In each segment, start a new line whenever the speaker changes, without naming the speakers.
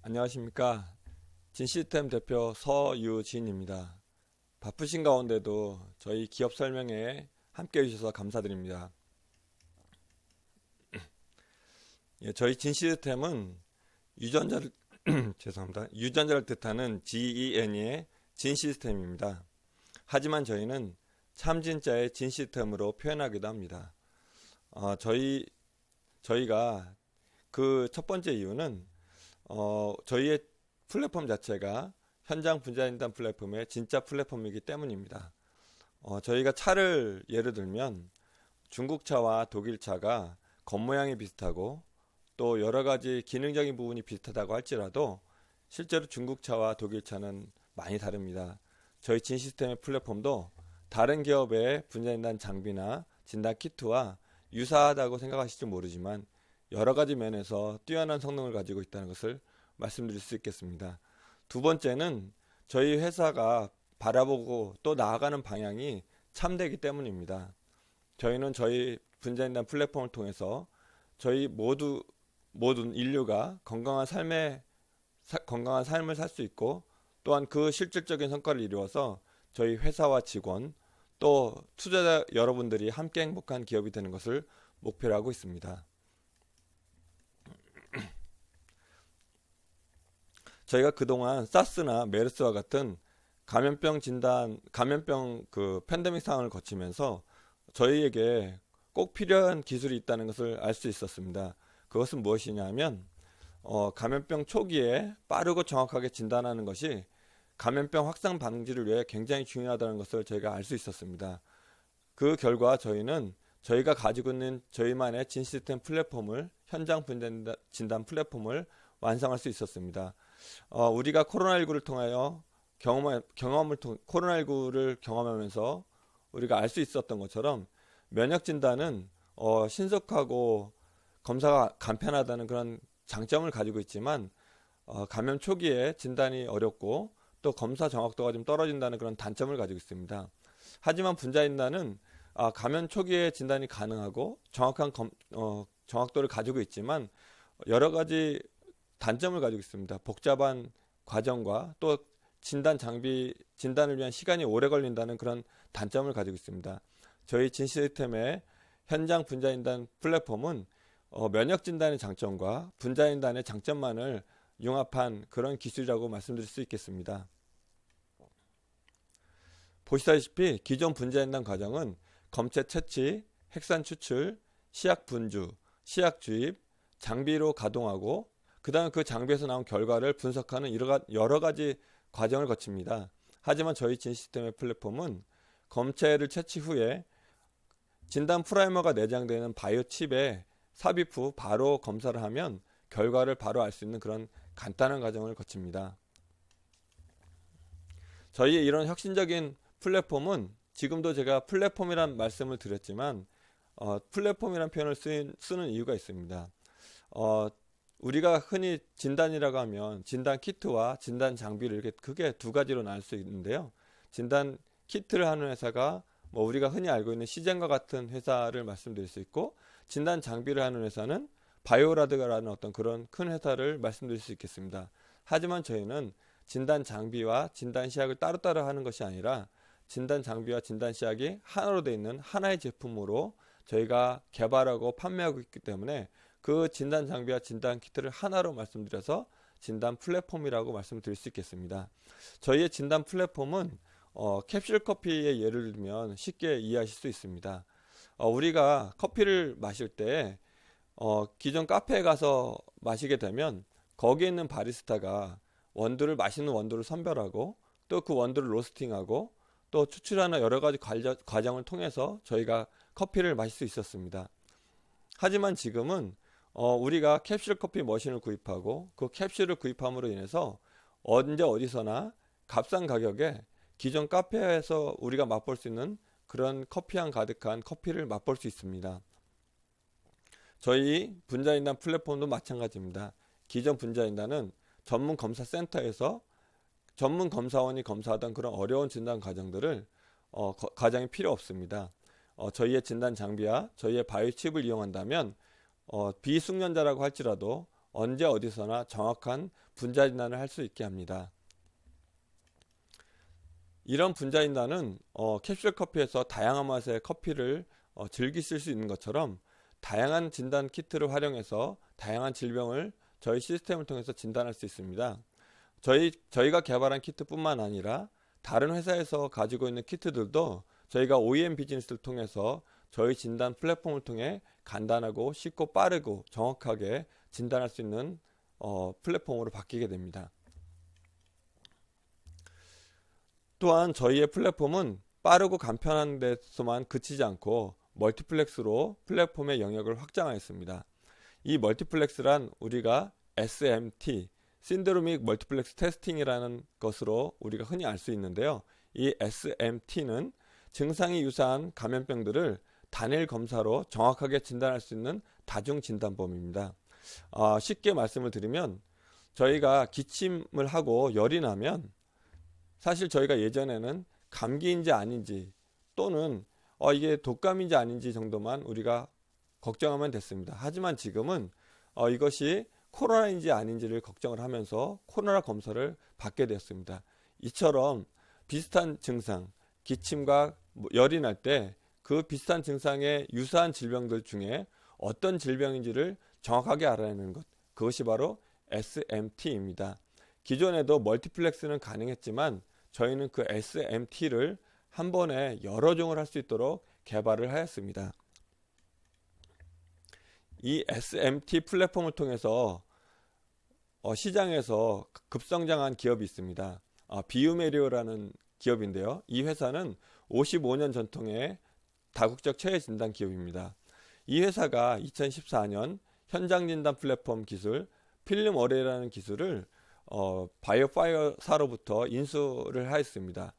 안녕하십니까. 진시스템 대표 서유진입니다. 바쁘신 가운데도 저희 기업 설명회에 함께 해주셔서 감사드립니다. 저희 진시스템은 유전자를 죄송합니다. 유전자를 뜻하는 GEN의 진시스템입니다. 하지만 저희는 참진자의 진시스템으로 표현하기도 합니다. 저희가 그 첫 번째 이유는 저희의 플랫폼 자체가 현장 분자인단 플랫폼의 진짜 플랫폼이기 때문입니다. 저희가 차를 예를 들면 중국차와 독일차가 겉모양이 비슷하고 또 여러가지 기능적인 부분이 비슷하다고 할지라도 실제로 중국차와 독일차는 많이 다릅니다. 저희 진시스템의 플랫폼도 다른 기업의 분자인단 장비나 진단 키트와 유사하다고 생각하실지 모르지만 여러가지 면에서 뛰어난 성능을 가지고 있다는 것을 말씀드릴 수 있겠습니다. 두 번째는 저희 회사가 바라보고 또 나아가는 방향이 참되기 때문입니다. 저희는 저희 분자인단 플랫폼을 통해서 저희 모든 인류가 건강한 삶을 살 수 있고 또한 그 실질적인 성과를 이루어서 저희 회사와 직원 또 투자자 여러분들이 함께 행복한 기업이 되는 것을 목표로 하고 있습니다. 저희가 그동안 사스나 메르스와 같은 감염병 그 팬데믹 상황을 거치면서 저희에게 꼭 필요한 기술이 있다는 것을 알 수 있었습니다. 그것은 무엇이냐면 감염병 초기에 빠르고 정확하게 진단하는 것이 감염병 확산 방지를 위해 굉장히 중요하다는 것을 저희가 알 수 있었습니다. 그 결과 저희는 저희가 가지고 있는 저희만의 진시스템 플랫폼을 현장 진단 플랫폼을 완성할 수 있었습니다. 우리가 코로나19를 통하여 코로나19를 경험하면서 우리가 알 수 있었던 것처럼 면역 진단은 신속하고 검사가 간편하다는 그런 장점을 가지고 있지만 감염 초기에 진단이 어렵고 또 검사 정확도가 좀 떨어진다는 그런 단점을 가지고 있습니다. 하지만 분자진단은 감염 초기에 진단이 가능하고 정확한 정확도를 가지고 있지만 여러 가지 단점을 가지고 있습니다. 복잡한 과정과 또 진단을 위한 시간이 오래 걸린다는 그런 단점을 가지고 있습니다. 저희 진시스템의 현장 분자진단 플랫폼은 면역 진단의 장점과 분자진단의 장점만을 융합한 그런 기술이라고 말씀드릴 수 있겠습니다. 보시다시피 기존 분자진단 과정은 검체 채취, 핵산 추출, 시약 분주, 시약 주입, 장비로 가동하고 그 다음 그 장비에서 나온 결과를 분석하는 여러 가지 과정을 거칩니다. 하지만 저희 진시스템의 플랫폼은 검체를 채취 후에 진단 프라이머가 내장되는 바이오 칩에 삽입 후 바로 검사를 하면 결과를 바로 알 수 있는 그런 간단한 과정을 거칩니다. 저희의 이런 혁신적인 플랫폼은 지금도 제가 플랫폼이란 말씀을 드렸지만 플랫폼이란 표현을 쓰는 이유가 있습니다. 우리가 흔히 진단이라고 하면 진단 키트와 진단 장비를 이렇게 크게 두 가지로 나눌 수 있는데요. 진단 키트를 하는 회사가 우리가 흔히 알고 있는 시젠과 같은 회사를 말씀드릴 수 있고 진단 장비를 하는 회사는 바이오라드라는 어떤 그런 큰 회사를 말씀드릴 수 있겠습니다. 하지만 저희는 진단 장비와 진단 시약을 따로따로 하는 것이 아니라 진단 장비와 진단 시약이 하나로 되어 있는 하나의 제품으로 저희가 개발하고 판매하고 있기 때문에 그 진단 장비와 진단 키트를 하나로 말씀드려서 진단 플랫폼이라고 말씀드릴 수 있겠습니다. 저희의 진단 플랫폼은 캡슐 커피의 예를 들면 쉽게 이해하실 수 있습니다. 우리가 커피를 마실 때 기존 카페에 가서 마시게 되면 거기에 있는 바리스타가 맛있는 원두를 선별하고 또 그 원두를 로스팅하고 또 추출하는 여러 가지 과정을 통해서 저희가 커피를 마실 수 있었습니다. 하지만 지금은 우리가 캡슐 커피 머신을 구입하고 그 캡슐을 구입함으로 인해서 언제 어디서나 값싼 가격에 기존 카페에서 우리가 맛볼 수 있는 그런 커피향 가득한 커피를 맛볼 수 있습니다. 저희 분자진단 플랫폼도 마찬가지입니다. 기존 분자진단은 전문 검사 센터에서 전문 검사원이 검사하던 그런 어려운 진단 과정들을 과정이 필요 없습니다. 저희의 진단 장비와 저희의 바이오 칩을 이용한다면 비숙련자라고 할지라도 언제 어디서나 정확한 분자 진단을 할 수 있게 합니다. 이런 분자 진단은 캡슐 커피에서 다양한 맛의 커피를 즐기실 수 있는 것처럼 다양한 진단 키트를 활용해서 다양한 질병을 저희 시스템을 통해서 진단할 수 있습니다. 저희가 개발한 키트뿐만 아니라 다른 회사에서 가지고 있는 키트들도 저희가 OEM 비즈니스를 통해서 저희 진단 플랫폼을 통해 간단하고 쉽고 빠르고 정확하게 진단할 수 있는 플랫폼으로 바뀌게 됩니다. 또한 저희의 플랫폼은 빠르고 간편한 데서만 그치지 않고 멀티플렉스로 플랫폼의 영역을 확장하였습니다. 이 멀티플렉스란 우리가 SMT, 신드로믹 멀티플렉스 테스팅이라는 것으로 우리가 흔히 알 수 있는데요. 이 SMT는 증상이 유사한 감염병들을 단일 검사로 정확하게 진단할 수 있는 다중 진단법입니다. 쉽게 말씀을 드리면 저희가 기침을 하고 열이 나면 사실 저희가 예전에는 감기인지 아닌지 또는 이게 독감인지 아닌지 정도만 우리가 걱정하면 됐습니다. 하지만 지금은 이것이 코로나인지 아닌지를 걱정을 하면서 코로나 검사를 받게 되었습니다. 이처럼 비슷한 증상, 기침과 열이 날 때 그 비슷한 증상에 유사한 질병들 중에 어떤 질병인지를 정확하게 알아내는 것, 그것이 바로 SMT입니다. 기존에도 멀티플렉스는 가능했지만 저희는 그 SMT를 한 번에 여러 종을 할 수 있도록 개발을 하였습니다. 이 SMT 플랫폼을 통해서 시장에서 급성장한 기업이 있습니다. 비유메리오라는 기업인데요. 이 회사는 55년 전통의 다국적 체외 진단 기업입니다. 이 회사가 2014년 현장 진단 플랫폼 기술 필름 어레이라는 기술을 바이오파이어사로부터 인수를 하였습니다.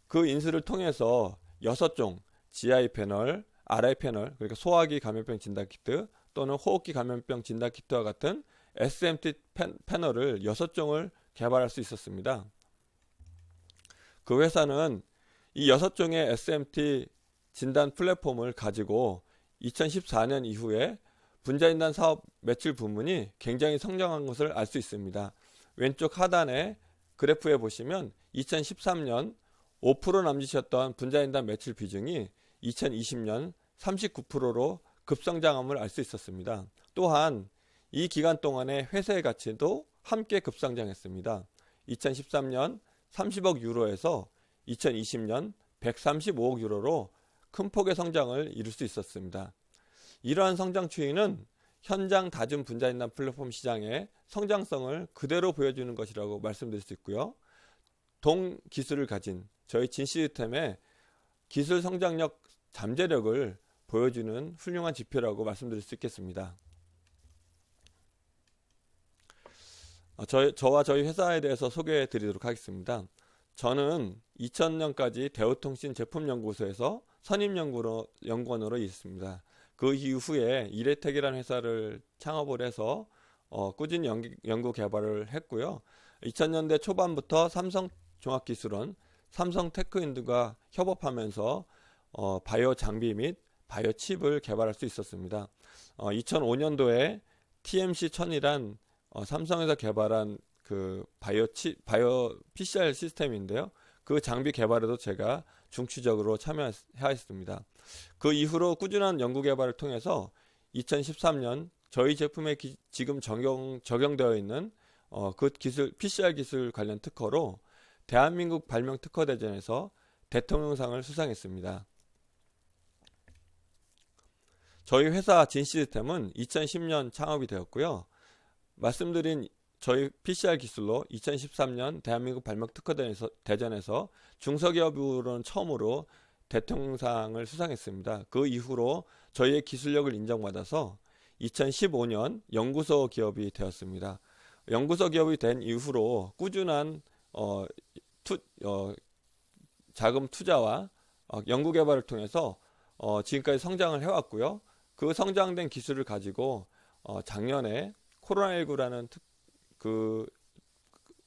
그 인수를 통해서 6종 GI 패널, RI 패널, 그러니까 소화기 감염병 진단 키트 또는 호흡기 감염병 진단 키트와 같은 SMT 패널을 6종을 개발할 수 있었습니다. 그 회사는 이 6종의 SMT 진단 플랫폼을 가지고 2014년 이후에 분자진단 사업 매출 부문이 굉장히 성장한 것을 알 수 있습니다. 왼쪽 하단의 그래프에 보시면 2013년 5% 남짓이었던 분자진단 매출 비중이 2020년 39%로 급성장함을 알 수 있었습니다. 또한 이 기간 동안의 회사의 가치도 함께 급성장했습니다. 2013년 30억 유로에서 2020년 135억 유로로 큰 폭의 성장을 이룰 수 있었습니다. 이러한 성장 추이는 현장 다중 분자진단 플랫폼 시장의 성장성을 그대로 보여주는 것이라고 말씀드릴 수 있고요. 동 기술을 가진 저희 진시스템의 기술 성장력 잠재력을 보여주는 훌륭한 지표라고 말씀드릴 수 있겠습니다. 저와 저희 회사에 대해서 소개해 드리도록 하겠습니다. 저는 2000년까지 대우통신 제품연구소에서 선임연구원으로 있습니다. 그 이후에 이레텍이라는 회사를 창업을 해서 꾸준히 연구 개발을 했고요. 2000년대 초반부터 삼성종합기술원, 삼성테크인드가 협업하면서 바이오 장비 및 바이오 칩을 개발할 수 있었습니다. 2005년도에 TMC1000이란 삼성에서 개발한 그 바이오 PCR 시스템인데요. 그 장비 개발에도 제가 중추적으로 참여하였습니다. 그 이후로 꾸준한 연구 개발을 통해서 2013년 저희 제품에 지금 적용되어 있는 그 기술 PCR 기술 관련 특허로 대한민국 발명 특허 대전에서 대통령상을 수상했습니다. 저희 회사 진시스템은 2010년 창업이 되었고요. 말씀드린 저희 PCR 기술로 2013년 대한민국 발명 특허 대전에서 중소기업으로는 처음으로 대통령상을 수상했습니다. 그 이후로 저희의 기술력을 인정받아서 2015년 연구소 기업이 되었습니다. 연구소 기업이 된 이후로 꾸준한 자금 투자와 연구 개발을 통해서 지금까지 성장을 해왔고요. 그 성장된 기술을 가지고 작년에 코로나19라는 그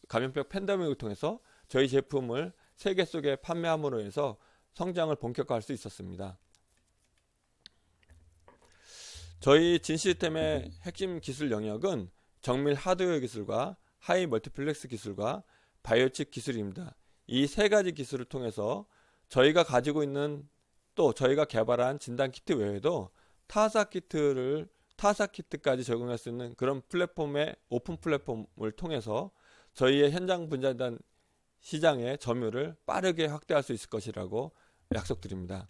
감염병 팬데믹을 통해서 저희 제품을 세계 속에 판매함으로 해서 성장을 본격화할 수 있었습니다. 저희 진시스템의 핵심 기술 영역은 정밀 하드웨어 기술과 하이 멀티플렉스 기술과 바이오칩 기술입니다. 이 세 가지 기술을 통해서 저희가 가지고 있는 또 저희가 개발한 진단 키트 외에도 타사 키트까지 적용할 수 있는 그런 플랫폼의 오픈 플랫폼을 통해서 저희의 현장 분자단 시장의 점유율을 빠르게 확대할 수 있을 것이라고 약속드립니다.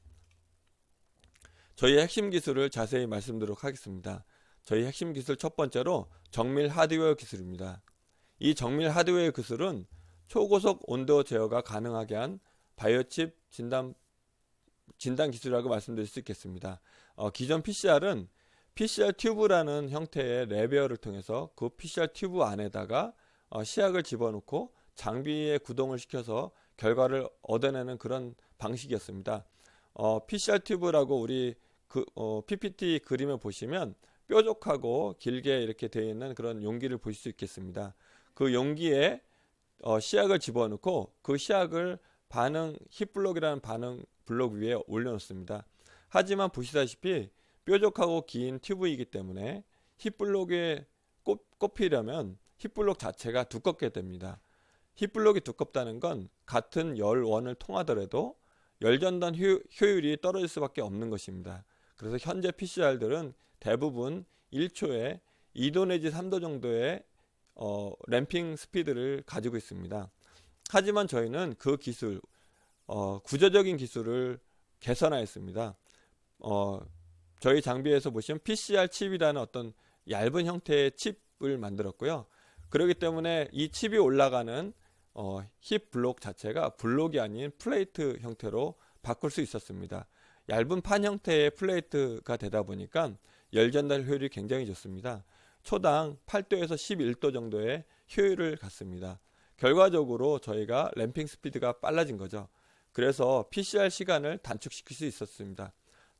저희의 핵심 기술을 자세히 말씀드리도록 하겠습니다. 저희 핵심 기술 첫 번째로 정밀 하드웨어 기술입니다. 이 정밀 하드웨어 기술은 초고속 온도 제어가 가능하게 한 바이오칩 진단 기술이라고 말씀드릴 수 있겠습니다. 기존 PCR은 PCR 튜브라는 형태의 레베어를 통해서 그 PCR 튜브 안에다가 시약을 집어넣고 장비에 구동을 시켜서 결과를 얻어내는 그런 방식이었습니다. PCR 튜브라고 우리 PPT 그림을 보시면 뾰족하고 길게 이렇게 되어 있는 그런 용기를 보실 수 있겠습니다. 그 용기에 시약을 집어넣고 그 시약을 힙블록이라는 반응 블록 위에 올려놓습니다. 하지만 보시다시피 뾰족하고 긴 튜브이기 때문에 힙블록에 꼽히려면 힙블록 자체가 두껍게 됩니다. 힙블록이 두껍다는 건 같은 열원을 통하더라도 열전단 효율이 떨어질 수밖에 없는 것입니다. 그래서 현재 PCR들은 대부분 1초에 2도 내지 3도 정도의 램핑 스피드를 가지고 있습니다. 하지만 저희는 그 기술, 구조적인 기술을 개선하였습니다. 저희 장비에서 보시면 PCR 칩이라는 어떤 얇은 형태의 칩을 만들었고요. 그렇기 때문에 이 칩이 올라가는 힙 블록 자체가 블록이 아닌 플레이트 형태로 바꿀 수 있었습니다. 얇은 판 형태의 플레이트가 되다 보니까 열 전달 효율이 굉장히 좋습니다. 초당 8도에서 11도 정도의 효율을 갖습니다. 결과적으로 저희가 램핑 스피드가 빨라진 거죠. 그래서 PCR 시간을 단축시킬 수 있었습니다.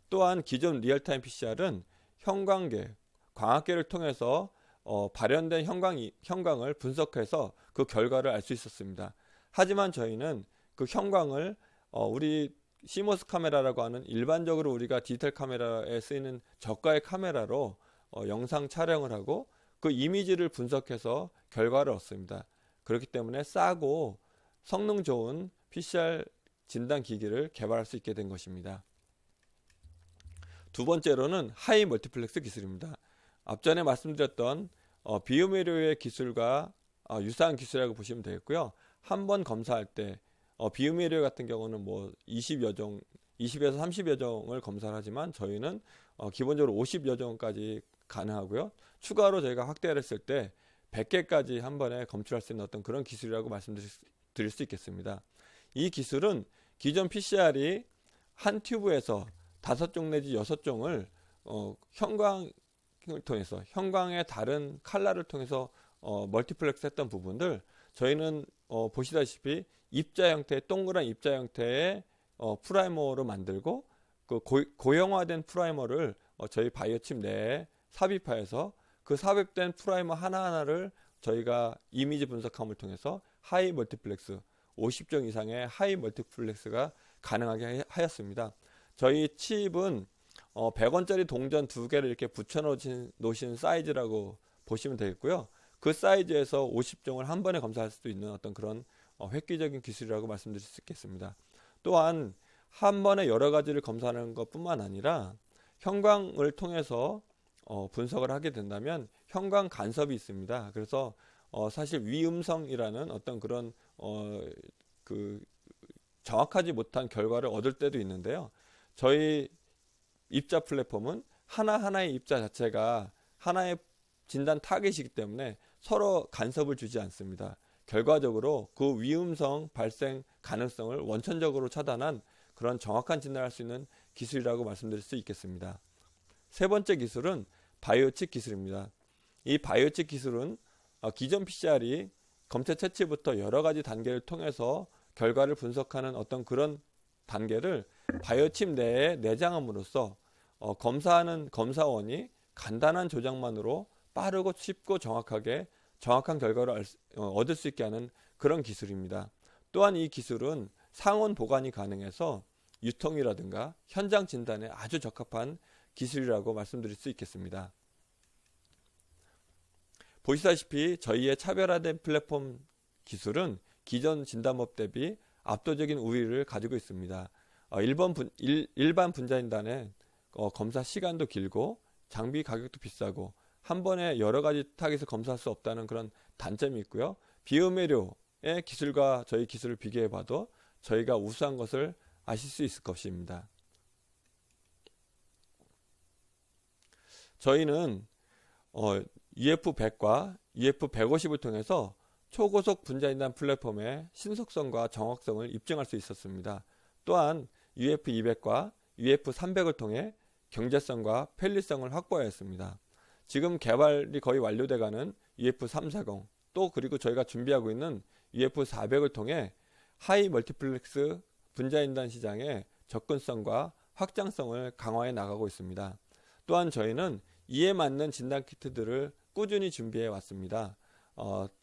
또한 기존 리얼타임 PCR은 광학계를 통해서 발현된 형광을 분석해서 그 결과를 알 수 있었습니다. 하지만 저희는 그 형광을 우리 CMOS 카메라라고 하는 일반적으로 우리가 디지털 카메라에 쓰이는 저가의 카메라로 영상 촬영을 하고 그 이미지를 분석해서 결과를 얻습니다. 그렇기 때문에 싸고 성능 좋은 PCR 진단 기기를 개발할 수 있게 된 것입니다. 두 번째로는 하이 멀티플렉스 기술입니다. 앞전에 말씀드렸던 비오메리오의 기술과 유사한 기술이라고 보시면 되겠고요. 한 번 검사할 때 비오메리오 같은 경우는 뭐 20에서 30여 종을 검사를 하지만 저희는 기본적으로 50여 종까지 가능하고요. 추가로 저희가 확대를 했을 때 100개까지 한 번에 검출할 수 있는 어떤 그런 기술이라고 말씀드릴 수 있겠습니다. 이 기술은 기존 PCR이 한 튜브에서 5종 내지 6종을 형광을 통해서 형광의 다른 컬러를 통해서 멀티플렉스 했던 부분들 저희는 보시다시피 입자 형태 동그란 입자 형태의 프라이머로 만들고 그 고형화된 프라이머를 저희 바이오칩 내에 삽입하여서 그 삽입된 프라이머 하나하나를 저희가 이미지 분석함을 통해서 하이 멀티플렉스 50종 이상의 하이 멀티플렉스가 가능하게 하였습니다. 저희 칩은 100원짜리 동전 2개를 이렇게 붙여 놓으신 사이즈라고 보시면 되겠고요. 그 사이즈에서 50종을 한 번에 검사할 수도 있는 어떤 그런 획기적인 기술이라고 말씀드릴 수 있겠습니다. 또한 한 번에 여러 가지를 검사하는 것뿐만 아니라 형광을 통해서 분석을 하게 된다면 형광 간섭이 있습니다. 그래서 사실 위음성이라는 어떤 그런 정확하지 못한 결과를 얻을 때도 있는데요. 저희 입자 플랫폼은 하나하나의 입자 자체가 하나의 진단 타겟이기 때문에 서로 간섭을 주지 않습니다. 결과적으로 그 위음성 발생 가능성을 원천적으로 차단한 그런 정확한 진단을 할 수 있는 기술이라고 말씀드릴 수 있겠습니다. 세 번째 기술은 바이오칩 기술입니다. 이 바이오칩 기술은 기존 PCR이 검체 채취부터 여러 가지 단계를 통해서 결과를 분석하는 어떤 그런 단계를 바이오칩 내에 내장함으로써 검사하는 검사원이 간단한 조작만으로 빠르고 쉽고 정확한 결과를 얻을 수 있게 하는 그런 기술입니다. 또한 이 기술은 상온 보관이 가능해서 유통이라든가 현장 진단에 아주 적합한 기술이라고 말씀드릴 수 있겠습니다.
보시다시피 저희의 차별화된 플랫폼 기술은 기존 진단법 대비 압도적인 우위를 가지고 있습니다. 일반 분자진단은 검사 시간도 길고 장비 가격도 비싸고 한 번에 여러 가지 타깃을 검사할 수 없다는 그런 단점이 있고요. 비음의료의 기술과 저희 기술을 비교해 봐도 저희가 우수한 것을 아실 수 있을 것입니다. 저희는 UF100과 UF150을 통해서 초고속 분자진단 플랫폼의 신속성과 정확성을 입증할 수 있었습니다. 또한 UF200과 UF300을 통해 경제성과 편리성을 확보하였습니다. 지금 개발이 거의 완료돼가는 UF340 또 그리고 저희가 준비하고 있는 UF400을 통해 하이 멀티플렉스 분자진단 시장의 접근성과 확장성을 강화해 나가고 있습니다. 또한 저희는 이에 맞는 진단 키트들을 꾸준히 준비해 왔습니다.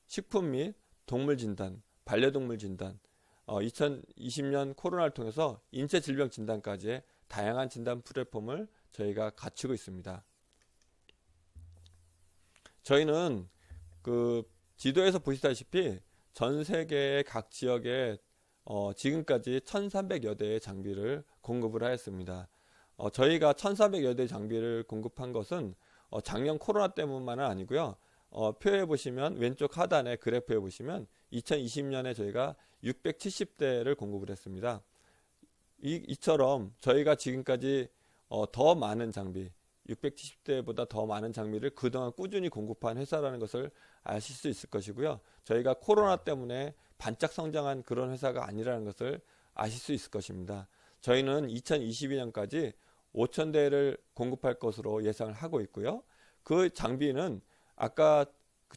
식품 및 동물 진단, 반려동물 진단, 2020년 코로나를 통해서 인체 질병 진단까지의 다양한 진단 플랫폼을 저희가 갖추고 있습니다. 저희는 그 지도에서 보시다시피 전 세계의 각 지역에 지금까지 1300여 대의 장비를 공급을 하였습니다. 저희가 1400여 대 장비를 공급한 것은 작년 코로나 때문만은 아니고요. 표에 보시면 왼쪽 하단의 그래프에 보시면 2020년에 저희가 670대를 공급을 했습니다. 이처럼 저희가 지금까지 더 많은 장비 670대보다 더 많은 장비를 그동안 꾸준히 공급한 회사라는 것을 아실 수 있을 것이고요. 저희가 코로나 때문에 반짝 성장한 그런 회사가 아니라는 것을 아실 수 있을 것입니다. 저희는 2022년까지 5,000대를 공급할 것으로 예상을 하고 있고요. 그 장비는 아까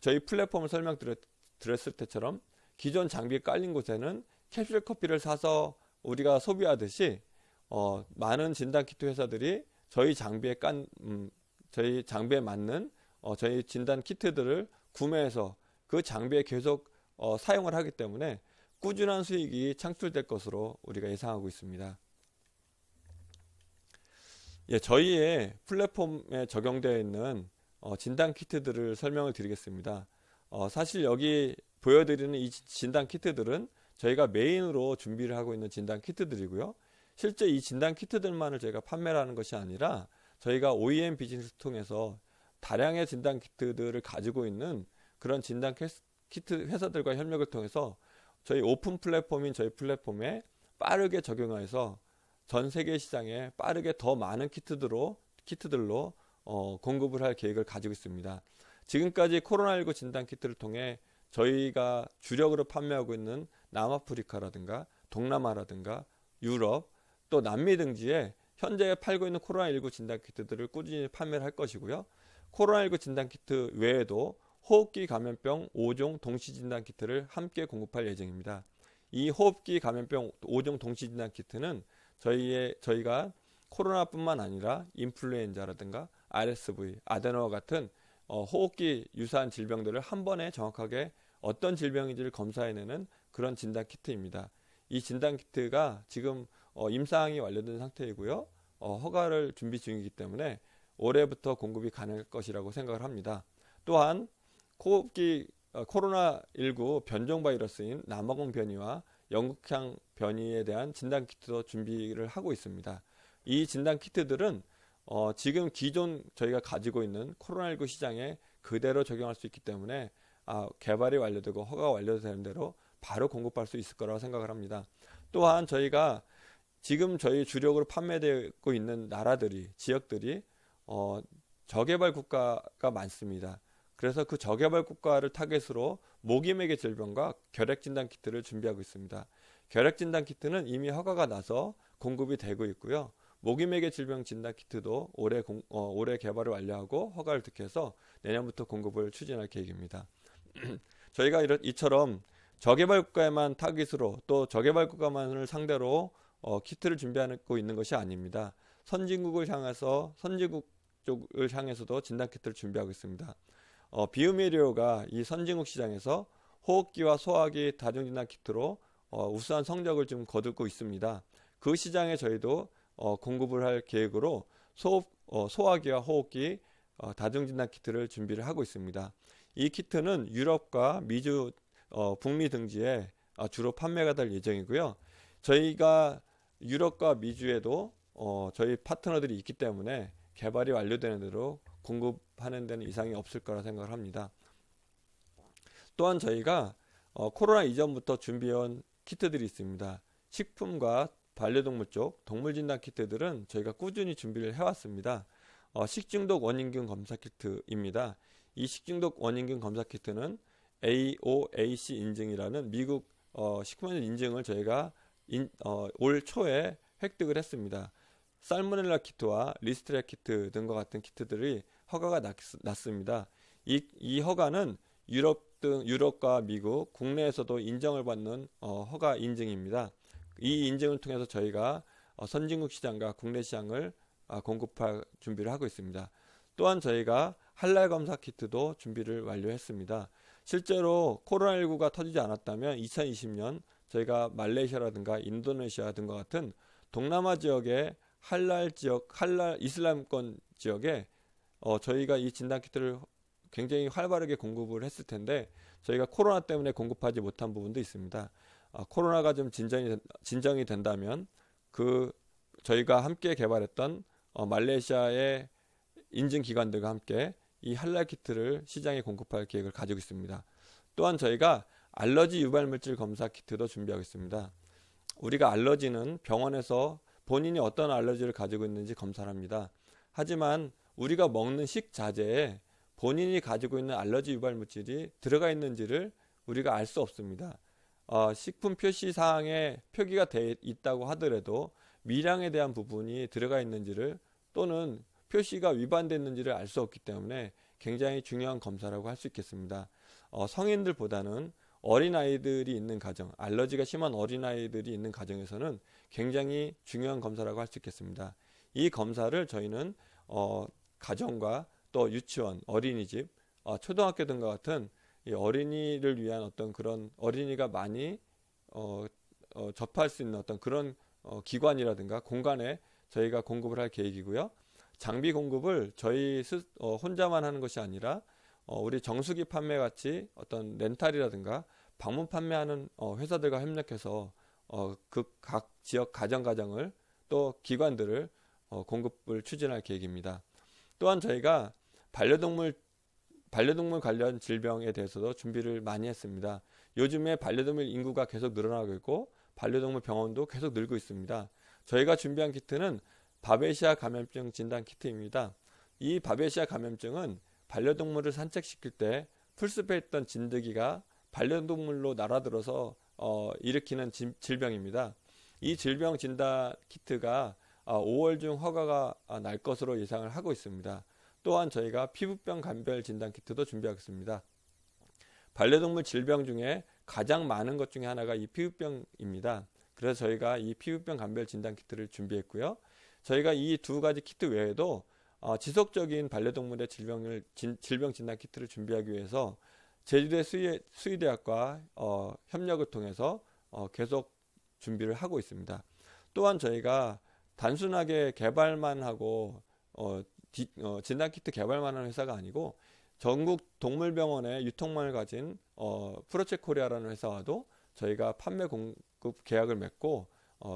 저희 플랫폼을 설명드렸을 때처럼 기존 장비 깔린 곳에는 캡슐 커피를 사서 우리가 소비하듯이 많은 진단키트 회사들이 저희 장비에 맞는 저희 진단 키트들을 구매해서 그 장비에 계속 사용을 하기 때문에 꾸준한 수익이 창출될 것으로 우리가 예상하고 있습니다. 저희의 플랫폼에 적용되어 있는 진단 키트들을 설명을 드리겠습니다. 사실 여기 보여드리는 이 진단 키트들은 저희가 메인으로 준비를 하고 있는 진단 키트들이고요. 실제 이 진단 키트들만을 저희가 판매를 하는 것이 아니라 저희가 OEM 비즈니스를 통해서 다량의 진단 키트들을 가지고 있는 그런 진단 키트 회사들과 협력을 통해서 저희 오픈 플랫폼인 저희 플랫폼에 빠르게 적용해서 전 세계 시장에 빠르게 더 많은 키트들로 공급을 할 계획을 가지고 있습니다. 지금까지 코로나19 진단 키트를 통해 저희가 주력으로 판매하고 있는 남아프리카라든가 동남아라든가 유럽 또 남미 등지에 현재 팔고 있는 코로나19 진단 키트들을 꾸준히 판매를 할 것이고요. 코로나19 진단 키트 외에도 호흡기 감염병 5종 동시 진단 키트를 함께 공급할 예정입니다. 이 호흡기 감염병 5종 동시 진단 키트는 저희가 코로나뿐만 아니라 인플루엔자라든가 RSV, 아데노와 같은 호흡기 유사한 질병들을 한 번에 정확하게 어떤 질병인지를 검사해내는 그런 진단 키트입니다. 이 진단 키트가 지금 임상이 완료된 상태이고요. 허가를 준비 중이기 때문에 올해부터 공급이 가능할 것이라고 생각을 합니다. 또한 코로나19 변종 바이러스인 남아공 변이와 영국향 변이에 대한 진단 키트도 준비를 하고 있습니다. 이 진단 키트들은 지금 기존 저희가 가지고 있는 코로나19 시장에 그대로 적용할 수 있기 때문에 개발이 완료되고 허가가 완료되는 대로 바로 공급할 수 있을 거라고 생각을 합니다. 또한 저희가 지금 저희 주력으로 판매되고 있는 나라들이 지역들이 저개발 국가가 많습니다. 그래서 그 저개발 국가를 타겟으로 모기매개 질병과 결핵 진단 키트를 준비하고 있습니다. 결핵 진단 키트는 이미 허가가 나서 공급이 되고 있고요. 모기매개 질병 진단 키트도 올해 개발을 완료하고 허가를 득해서 내년부터 공급을 추진할 계획입니다. 저희가 이처럼 저개발 국가에만 타깃으로 또 저개발 국가만을 상대로 키트를 준비하고 있는 것이 아닙니다. 선진국 쪽을 향해서도 진단 키트를 준비하고 있습니다. 비음의료가 이 선진국 시장에서 호흡기와 소화기 다중진단 키트로 우수한 성적을 좀 거두고 있습니다. 그 시장에 저희도 공급을 할 계획으로 소화기와 호흡기 다중진단 키트를 준비를 하고 있습니다.
이 키트는 유럽과 미주 북미 등지에 주로 판매가 될 예정이고요. 저희가 유럽과 미주에도 저희 파트너들이 있기 때문에 개발이 완료되는 대로 공급하는 데는 이상이 없을 거라 생각을 합니다. 또한 저희가 코로나 이전부터 준비해온 키트들이 있습니다. 식품과 반려동물 쪽 동물 진단 키트들은 저희가 꾸준히 준비를 해왔습니다. 식중독 원인균 검사 키트입니다. 이 식중독 원인균 검사 키트는 AOAC 인증이라는 미국 식품안전 인증을 저희가 올 초에 획득을 했습니다. 살모넬라 키트와 리스트레 키트 등과 같은 키트들이 허가가 났습니다. 이 허가는 유럽과 미국, 국내에서도 인정을 받는 허가 인증입니다. 이 인증을 통해서 저희가 선진국 시장과 국내 시장을 공급할 준비를 하고 있습니다. 또한 저희가 할랄 검사 키트도 준비를 완료했습니다. 실제로 코로나19가 터지지 않았다면 2020년 저희가 말레이시아라든가 인도네시아 등과 같은 동남아 지역의 할랄 이슬람권 지역에 저희가 이 진단 키트를 굉장히 활발하게 공급을 했을 텐데 저희가 코로나 때문에 공급하지 못한 부분도 있습니다. 코로나가 좀 진정이 된다면 저희가 함께 개발했던 말레이시아의 인증기관들과 함께 이 할랄 키트를 시장에 공급할 계획을 가지고 있습니다. 또한 저희가 알러지 유발물질 검사 키트도 준비하고 있습니다. 우리가 알러지는 병원에서 본인이 어떤 알러지를 가지고 있는지 검사를 합니다. 하지만 우리가 먹는 식자재에 본인이 가지고 있는 알러지 유발물질이 들어가 있는지를 우리가 알 수 없습니다. 식품 표시 사항에 표기가 되어 있다고 하더라도 미량에 대한 부분이 들어가 있는지를 또는 표시가 위반됐는지를 알 수 없기 때문에 굉장히 중요한 검사라고 할 수 있겠습니다. 성인들보다는 어린아이들이 있는 가정, 알러지가 심한 어린아이들이 있는 가정에서는 굉장히 중요한 검사라고 할 수 있겠습니다. 이 검사를 저희는 가정과 또 유치원, 어린이집, 초등학교 등과 같은 이 어린이를 위한 어떤 그런 어린이가 많이 접할 수 있는 어떤 그런 기관이라든가 공간에 저희가 공급을 할 계획이고요. 장비 공급을 저희 혼자만 하는 것이 아니라 우리 정수기 판매 같이 어떤 렌탈이라든가 방문 판매하는 회사들과 협력해서 그 각 지역 가정을 또 기관들을 공급을 추진할 계획입니다. 또한 저희가 반려동물 관련 질병에 대해서도 준비를 많이 했습니다. 요즘에 반려동물 인구가 계속 늘어나고 있고 반려동물 병원도 계속 늘고 있습니다. 저희가 준비한 키트는 바베시아 감염증 진단 키트입니다. 이 바베시아 감염증은 반려동물을 산책시킬 때 풀숲에 있던 진드기가 반려동물로 날아들어서 일으키는 질병입니다. 이 질병 진단 키트가 5월 중 허가가 날 것으로 예상을 하고 있습니다. 또한 저희가 피부병 감별 진단 키트도 준비하겠습니다. 반려동물 질병 중에 가장 많은 것 중에 하나가 이 피부병입니다. 그래서 저희가 이 피부병 감별 진단 키트를 준비했고요. 저희가 이 두 가지 키트 외에도 지속적인 반려동물의 질병 진단 키트를 준비하기 위해서 제주대 수의대학과 협력을 통해서 계속 준비를 하고 있습니다. 또한 저희가 단순하게 개발만 하고 진단 키트 개발만 하는 회사가 아니고 전국 동물병원의 유통망을 가진 프로체코리아라는 회사와도 저희가 판매 공급 계약을 맺고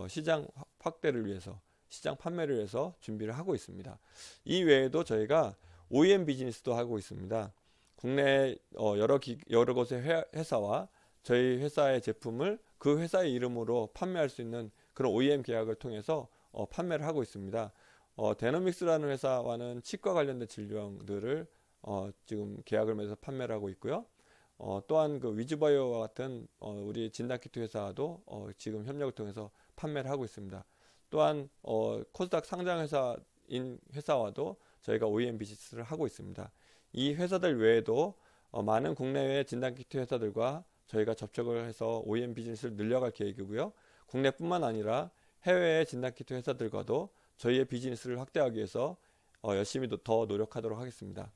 시장 확대를 위해서 시장 판매를 위해서 준비를 하고 있습니다. 이 외에도 저희가 OEM 비즈니스도 하고 있습니다. 국내 여러 곳의 회사와 저희 회사의 제품을 그 회사의 이름으로 판매할 수 있는 그런 OEM 계약을 통해서 판매를 하고 있습니다. 데노믹스라는 회사와는 치과 관련된 질병들을 지금 계약을 맺어서 판매를 하고 있고요. 또한 그 위즈바이오와 같은 우리 진단키트 회사도 지금 협력을 통해서 판매를 하고 있습니다. 또한 코스닥 상장 회사인 회사와도 저희가 OEM 비즈니스를 하고 있습니다. 이 회사들 외에도 많은 국내외 진단키트 회사들과 저희가 접촉을 해서 OEM 비즈니스를 늘려갈 계획이고요. 국내뿐만 아니라 해외의 진단키트 회사들과도 저희의 비즈니스를 확대하기 위해서 열심히 더 노력하도록 하겠습니다.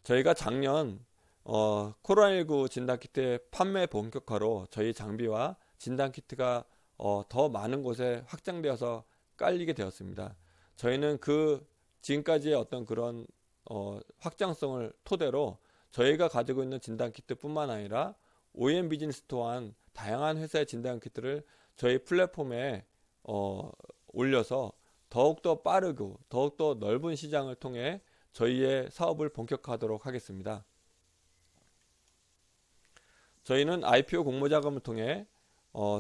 저희가 작년 코로나19 진단키트의 판매 본격화로 저희 장비와 진단키트가 더 많은 곳에 확장되어서 깔리게 되었습니다. 저희는 지금까지의 어떤 그런 확장성을 토대로 저희가 가지고 있는 진단키트뿐만 아니라 OEM 비즈니스 또한 다양한 회사의 진단키트를 저희 플랫폼에 올려서 더욱더 빠르고 더욱더 넓은 시장을 통해 저희의 사업을 본격화하도록 하겠습니다. 저희는 IPO 공모자금을 통해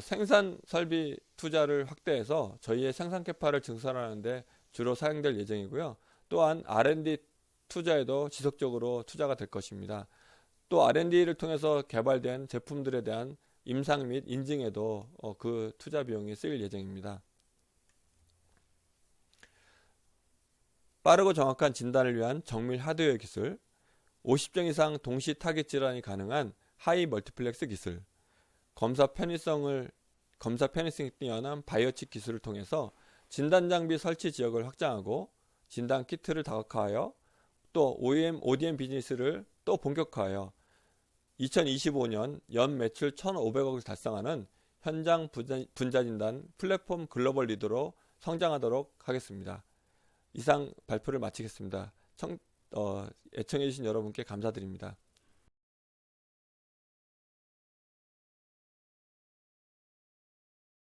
생산 설비 투자를 확대해서 저희의 생산 캐파를 증설하는 데 주로 사용될 예정이고요. 또한 R&D 투자에도 지속적으로 투자가 될 것입니다. 또 R&D를 통해서 개발된 제품들에 대한 임상 및 인증에도 그 투자 비용이 쓰일 예정입니다. 빠르고 정확한 진단을 위한 정밀 하드웨어 기술, 50정 이상 동시 타깃 질환이 가능한 하이 멀티플렉스 기술, 검사 편의성이 뛰어난 바이오칩 기술을 통해서 진단 장비 설치 지역을 확장하고 진단 키트를 다각화하여 또 OEM, ODM 비즈니스를 또 본격화하여 2025년 연 매출 1,500억을 달성하는 현장 분자 진단 플랫폼 글로벌 리더로 성장하도록 하겠습니다. 이상 발표를 마치겠습니다. 애청해주신 여러분께 감사드립니다.